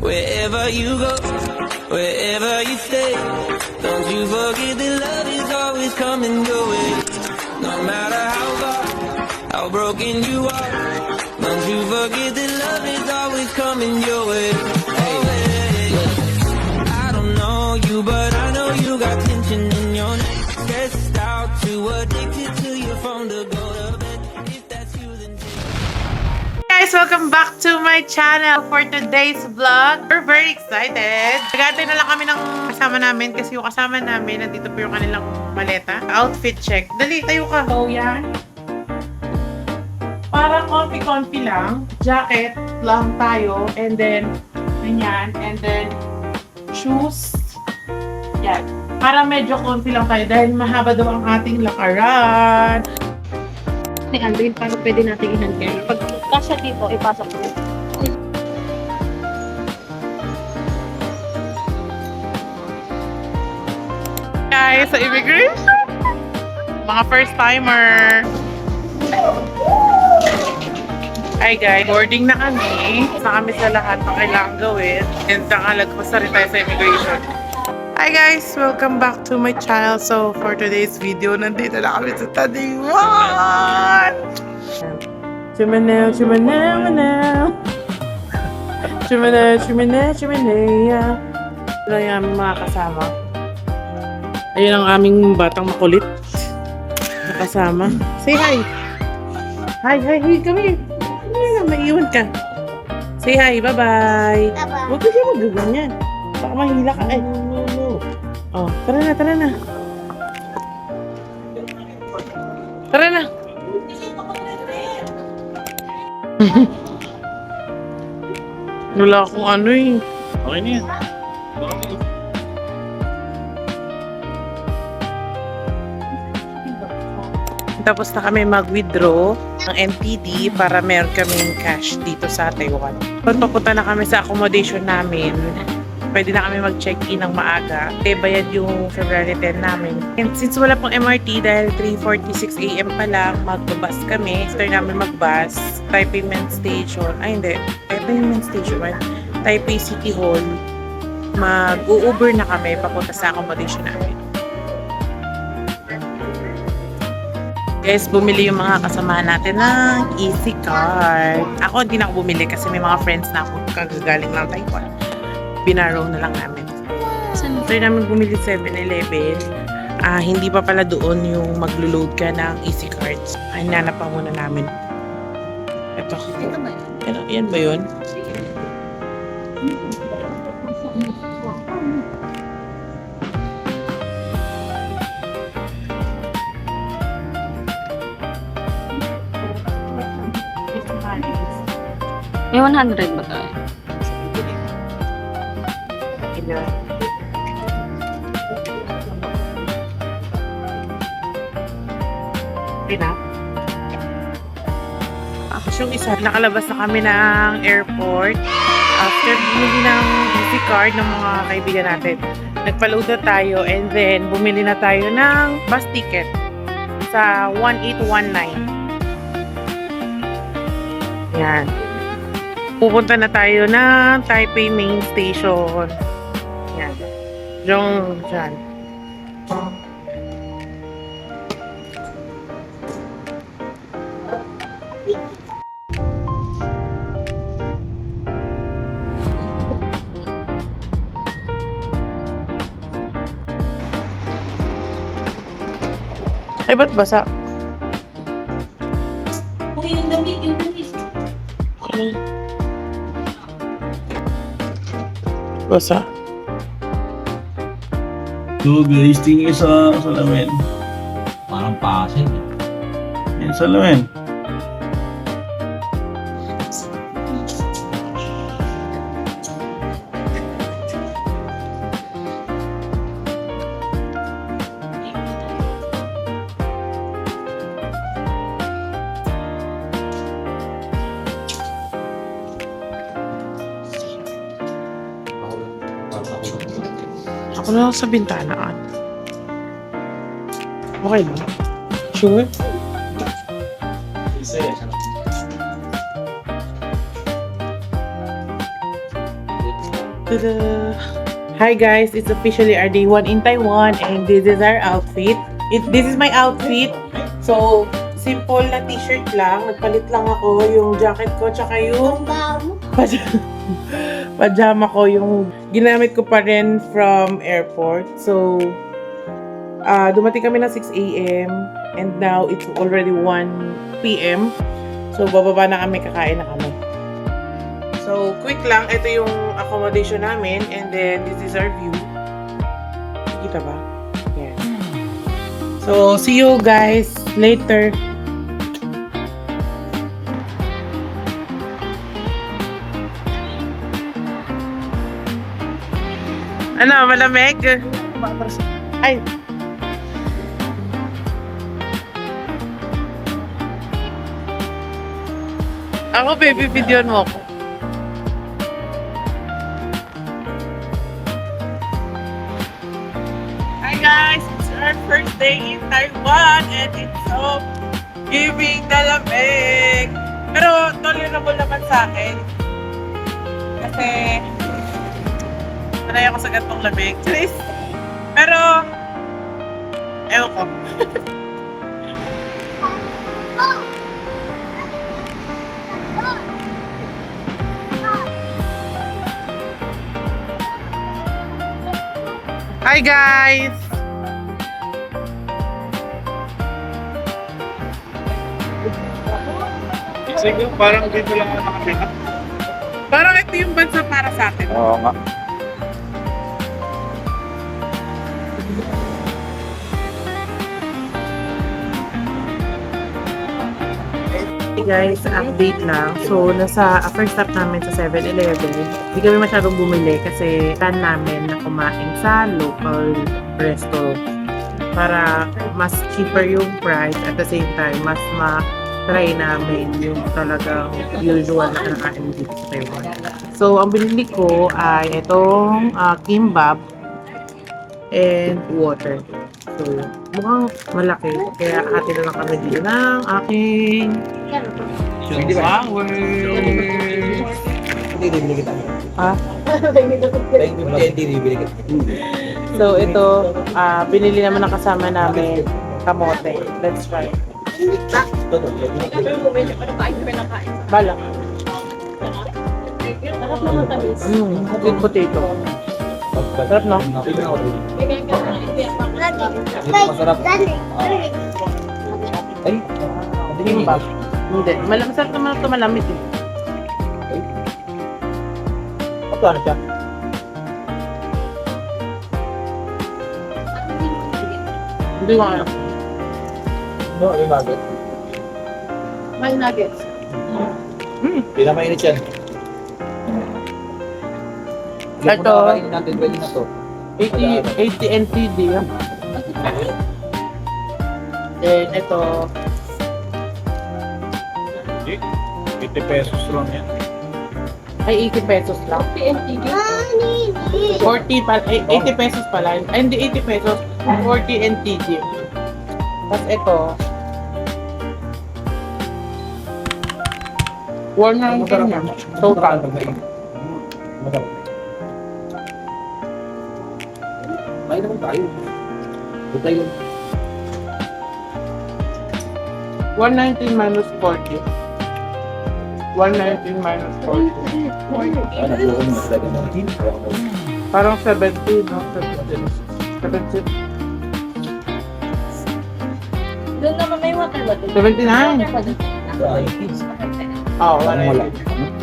Wherever you go, wherever you stay, don't you forget that love is always coming your way. No matter how far, how broken you are, don't you forget that love is always coming your way. Hey, I don't know you, but I know you got tension in your neck. Stressed out, too addicted to your phone to go to bed. If that's you, then Guys, welcome back to my channel for today's vlog. We're very excited. Nagantay na lang kami ng kasama namin kasi yung kasama namin, nandito po yung kanilang maleta. Outfit check. Dali, tayo ka. So, yan. Para comfy-comfy lang. Jacket lang tayo. And then, ganyan. And then, shoes. Yan. Para medyo comfy lang tayo dahil mahaba daw ang ating lakaran. Ni Aldrin, paano pwede natin i-handle? Pag kasya dito, ipasok mo. Guys, sa immigration! Mga first timer! Hi guys, boarding na kami. Sa kami sa lahat ng kailangan gawin. And nakalagpas na rin tayo sa immigration. Hi guys! Welcome back to my channel. So, for today's video, nandito na kami sa Tadiwan! Chumanew, chumanew, manaw. Chumanew, chumanew, chumanew. Ito yung aming mga kasama. Ayun ang aming batang makulit. Nakasama. Say hi! Hi, hi, hi, come here. Ayan, maiiwan ka. Say hi, bye-bye. Bye-bye. Huwag ka siya magaganyan. Baka mahila ka. Ay, oh, tara na, tara na. Tara na. Wala akong ano eh. Okay na yan. Tapos na kami mag-withdraw ng NTD para meron kaming cash dito sa Taiwan. Papunta na kami sa accommodation namin. Pwede na kami mag-check-in ng maaga. Bayad yung February 10 namin. And since wala pong MRT dahil 3:46 AM pa lang, mag-bus kami. After namin mag-bus, Taipei Main Station. Ay hindi, Taipei Main Station man. Taipei City Hall. Mag-u-Uber na kami papunta sa accommodation namin. Guys, bumili yung mga kasamahan natin ng Easy Card. Ako, hindi na ako bumili kasi may mga friends na ako kagagaling ng Taiwan. Binarrow na lang namin. Saan namin bumili 7-Eleven? Hindi pa pala doon yung maglo-load ka ng Easy Cards. Hinanap pa muna namin. Ito. Ito ba yun? Yan ba yun? May 100 ba tayo? Tapos yung isa, nakalabas na kami ng airport. After bumili ng Easy Card ng mga kaibigan natin, nagpa-load na tayo and then bumili na tayo ng bus ticket sa 1819. Yan. Pupunta na tayo ng Taipei Main Station. Yan. Dyan. Ay, ba't basa? Okay, yung damit, yung damit. Okay. Basa. So guys, tingin sa salamin. Parang pasin. Yan, salamin. Ako na lang sa bintanaan. Okay ba? Sure? Tada! Hi guys, it's officially our day 1 in Taiwan and this is our outfit. This is my outfit. So, simple na t-shirt lang. Nagpalit lang ako yung jacket ko tsaka yung pajama ko. Yung ginamit ko pa rin from airport. So, dumating kami ng 6 a.m. and now it's already 1 p.m. So, bababa na kami, kakain na kami. So, quick lang. Ito yung accommodation namin. And then, this is our view. Kita ba? Yan. So, see you guys later. Ano, malamig? Ay. Ako, baby, videoan mo ako. Hi guys, it's our first day in Taiwan and it's so giving the lamig. Pero tolerable naman sa akin. Kasi sanay ako sa gantong lamig. Charis. Pero ewan ko. Hi guys! Sige, parang dito lang ako nakapila. Parang ito yung bansa para sa atin. Oo nga. Hey guys, update lang. So, nasa first stop namin sa 7-Eleven. Hindi kami masyadong bumili kasi plan namin na kumain sa local resto para mas cheaper yung price at the same time mas ma-try namin yung talagang usual na nakain dito sa Taiwan. So, ang binili ko ay itong kimbap and water. So, mukhang malaki. Kaya hati na lang kami dito ng aking flowers. Ah? So, ito, binili naman ng kasama namin kamote. Let's try. Balak. Sweet potato. Sarap, no? Masarap. Ay, Kimbap. Hindi. Masarap naman ito, malamig eh. ano siya? Hindi ko alam. No, yung nugget. May nuggets. Hindi na mainit yan. Ito. Kakainin natin, pwede na to. 80 NTD. Then, ito. 50 pesos lang yan. Ay, 80 pesos lang. 40 pala. 80 pesos pala. Ay, hindi 80 pesos. 40 NTD. Tapos ito. 119 yan. Total. Masarap. May naman tayo. Ito tayo. 119 minus 40. 119 minus 40. Ano po kung maslaga na rin? Parang 70, no? 70. Doon naman may water bottle. 79. Oo, 119.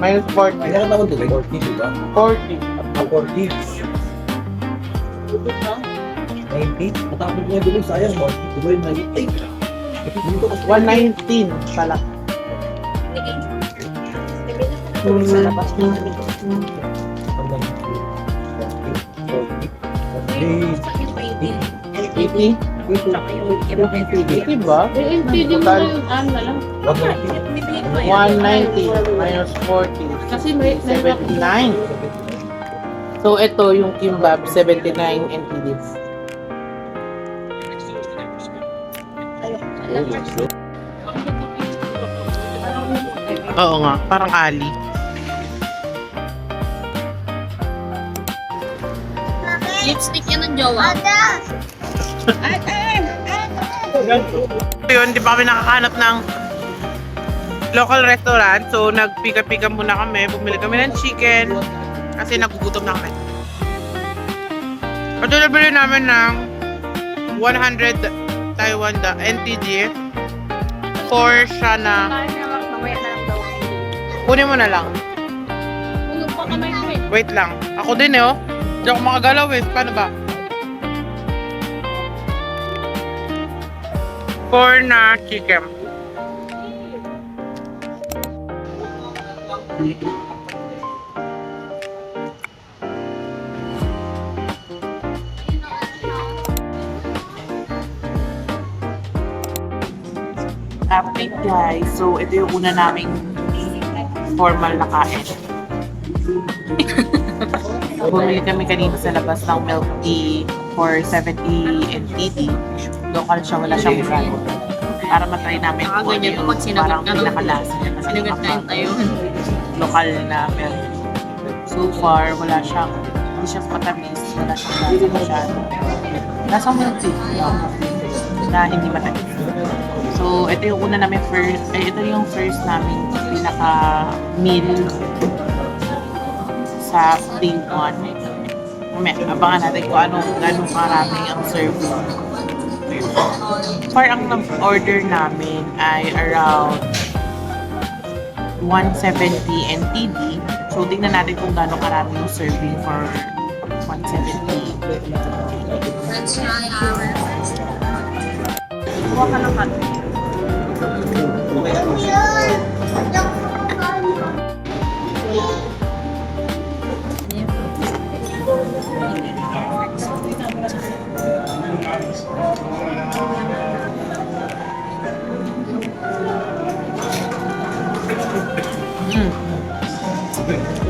Minus 40. Ay, naman ako doon. 40, diba? 40. 40. 90. Matapos niya doon, sayang. 40. Diba yung 90? Ay! 119 pala. Sa labas mo. 80? 80 ba? Total 190 minus 40. Kasi may 79. So, ito yung kimbap, 79 NTD. Oo nga, parang ali. Lipstick yan ng jowa. Yun, di pa kami nakakahanap ng local restaurant. So, nagpika-pika muna kami. Bumili kami ng chicken. Kasi nagugutom na kami. At nabili namin ng 100 Taiwan NTD for siya na Mamaya na lang daw. kunin mo na lang. Tulog pa kami kami. Wait lang. Ako din eh, oh. Hindi ako makagalaw eh. Paano ba? 4 na chicken. Update guys. So, ito yung una naming formal na kain. Bumili kami kanina sa labas ng milk tea for 70 NTD. Local siya, wala siyang brand. Para matry namin kung ano Ganyan yung pag sinagot parang ka ng pinakalasa niya. Kasi sinagot na yun tayo. lokal na milk. So far, wala siyang, hindi siya matamis, wala siyang lasa masyado. Nasa milk tea na hindi matamis. So, ito yung una namin first, ito yung first namin pinaka meal sa day 1. Abangan natin kung ganong karami ang serving. For ang order namin ay around 170 NTD. So, tingnan natin kung gano'ng karami yung serving for 170. Let's try our Kuha ka ng cut.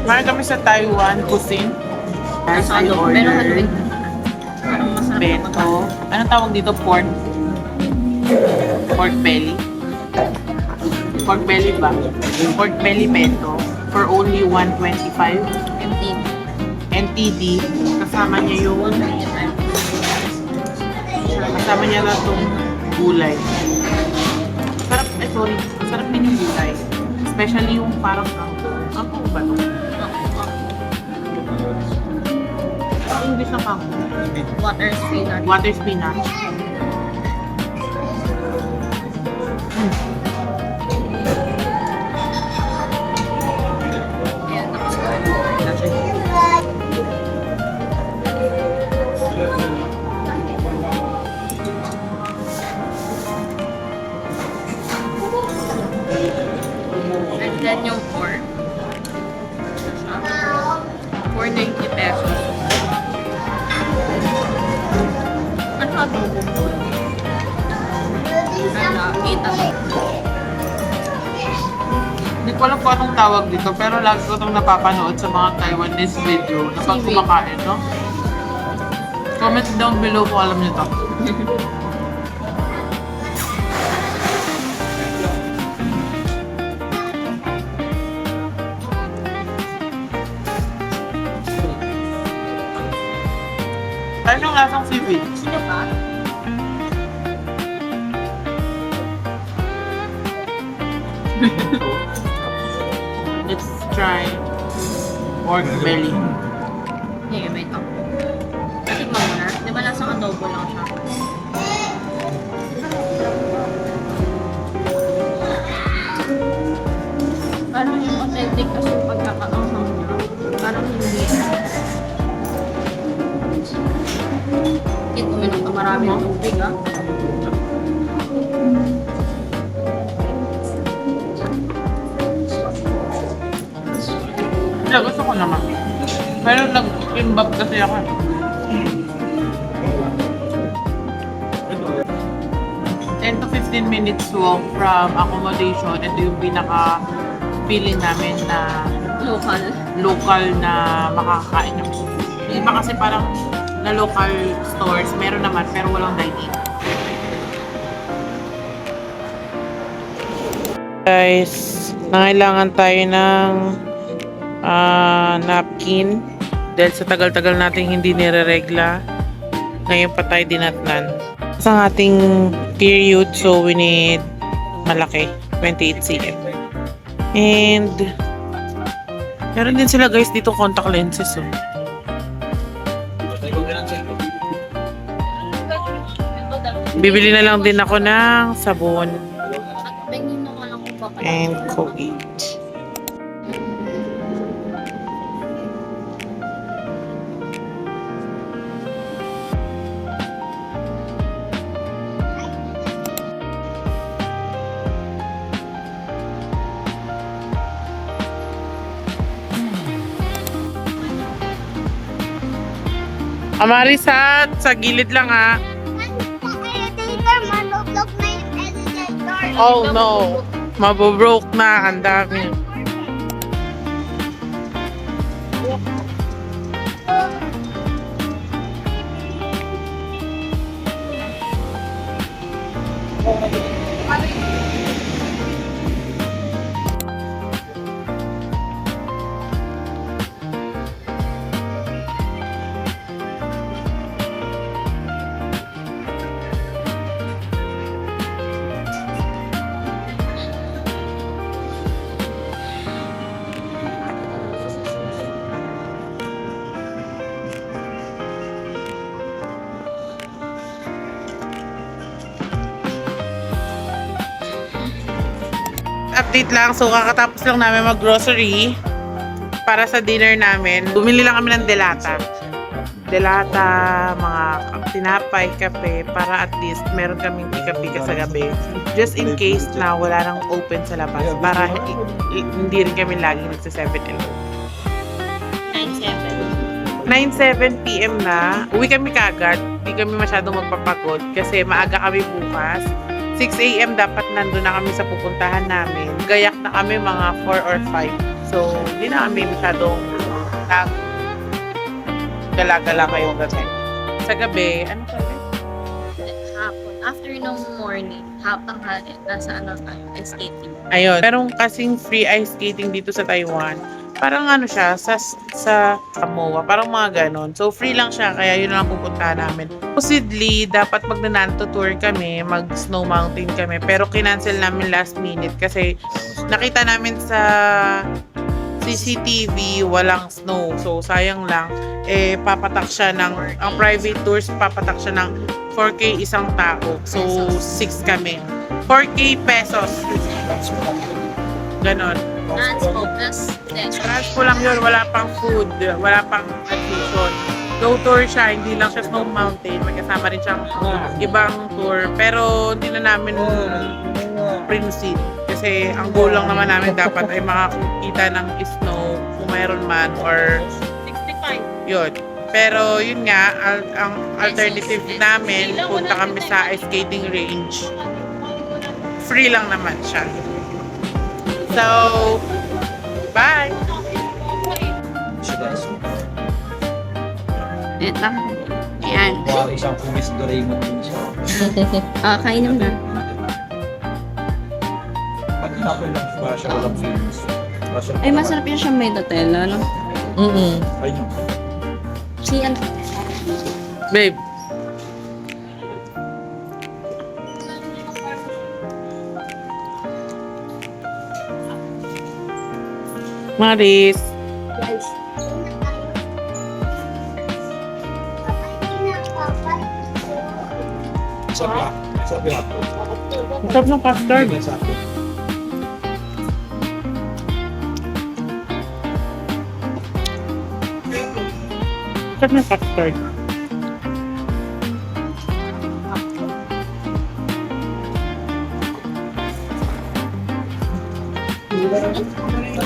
Kumain kami sa Taiwan cuisine. Guys, I Meron ordered Parang masarap bento. Anong tawag dito? Pork belly. Pork belly ba? Pork belly bento for only 125 empty. NTD. Kasama niya yung na itong gulay. Sarap, sorry. Sarap din yung gulay. Especially yung parang kangkong ba ito? Ang English na kangkong. Water spinach. Water spinach. Ayan, tapos kain. And then yung pork. 490 pesos. Ano ito? Ano? 8. Hindi ko alam kung anong tawag dito, pero lagi ko itong napapanood sa mga Taiwanese video na pag kumakain, no? Comment down below kung alam niyo to. Ano yung lasang seaweed? Sino ba? Let's try pork belly. Hindi, may ito. Tikman mo na. Di ba lasang adobo lang siya? Parang yung authentic kasi yung pagkakaanghang niya. Parang hindi. Kit, uminom ka marami ng tubig, ah. Yeah, gusto ko naman. Pero nag-kimbap kasi ako. 10 to 15 minutes walk from accommodation. Ito yung pinaka-feeling namin na local na makakakain ng food. Yung iba kasi parang na local stores, meron naman pero walang dining. Guys, nangailangan tayo ng napkin Dahil sa tagal-tagal nating hindi nire-regla, ngayon pa tayo dinatnan. Sa ating period, so we need malaki, 28 cm. And meron din sila guys dito contact lenses. Oh. Bibili na lang din ako ng sabon Tingin na ko lang kung baka. and Colgate. Amarisa, sa gilid lang ha. Oh no, mabobroke na, ang dami. Update lang, so kakatapos lang namin mag-grocery para sa dinner namin. Bumili lang kami ng delata. Delata, mga tinapay, kape, para at least meron kaming pika-pika sa gabi. Just in case na wala nang open sa labas, para hindi rin kami laging nagsa-7-Eleven. 9:07 PM na. Uwi kami kagad. Hindi kami masyadong magpapagod kasi maaga kami bukas. 6 AM dapat nandun na kami sa pupuntahan namin. Gayak na kami mga 4 or 5. So, hindi na kami masyadong gala-gala ngayong gabi. Sa gabi, ano kami? Hapon. Afternoon, morning. Hapang hali. Nasa ano tayo? Skating. Ayun. Pero kasing free ice skating dito sa Taiwan, parang ano siya, sa Samoa, parang mga ganon. So, free lang siya, kaya yun lang pupuntahan namin. Supposedly, dapat magna-Nanto tour kami, mag-snow mountain kami, pero kinancel namin last minute kasi nakita namin sa CCTV, walang snow. So, sayang lang. Papatak siya ng, ang private tours, papatak siya ng 4K isang tao. So, 6 kami. 4K pesos. Ganon. Transpo plus Transpo lang yun, wala pang food, wala pang admission. Go tour siya, hindi lang siya snow mountain. May kasama rin siyang ibang tour. Pero hindi na namin proceed. Kasi ang goal lang naman namin dapat ay makakita ng snow kung mayroon man or 65. yun. Pero yun nga, ang alternative namin, punta kami sa ice skating range. Free lang naman siya. So, bye! Ito. Ayan. Wow, isang pumis Doraemon din siya. Kainom na. Pag-tapon lang ba siya walang films? Ay, masarap yan siya may Nutella, no? Ayun. Si ano? Babe. Maris. Guys. Sarap. Sarap. Ang sarap ng custard. Sarap ng custard.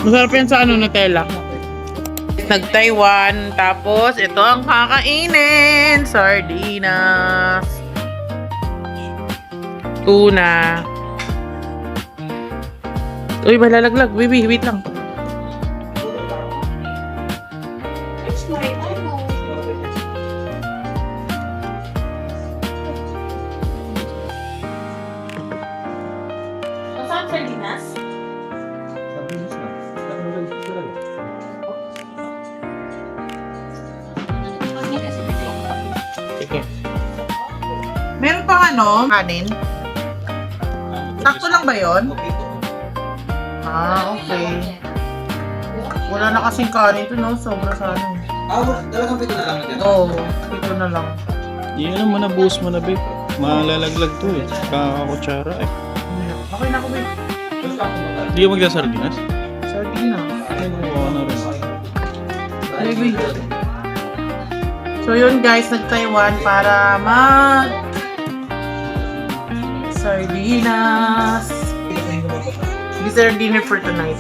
Masarap yan sa ano, Nutella. Nag-Taiwan, tapos ito ang kakainin. Sardinas. Tuna. Uy, malalaglag. Baby, wait lang. Masarap sardinas? pang ano, kanin? Sakto lang ba yon? Ah, okay. Wala na kasing kanin to, no? Sobra sa ano. Talagang pito na lang natin. Oo, ito na lang. Yan mo na, buhos mo na, babe. Malalaglag to eh. Kakakutsara eh. Okay na ako, babe. Hindi ka magdasardinas? Sardina. Oo na rin. Baby. So yun guys, nag-Taiwan para mag sardinas. Dessert dinner for tonight.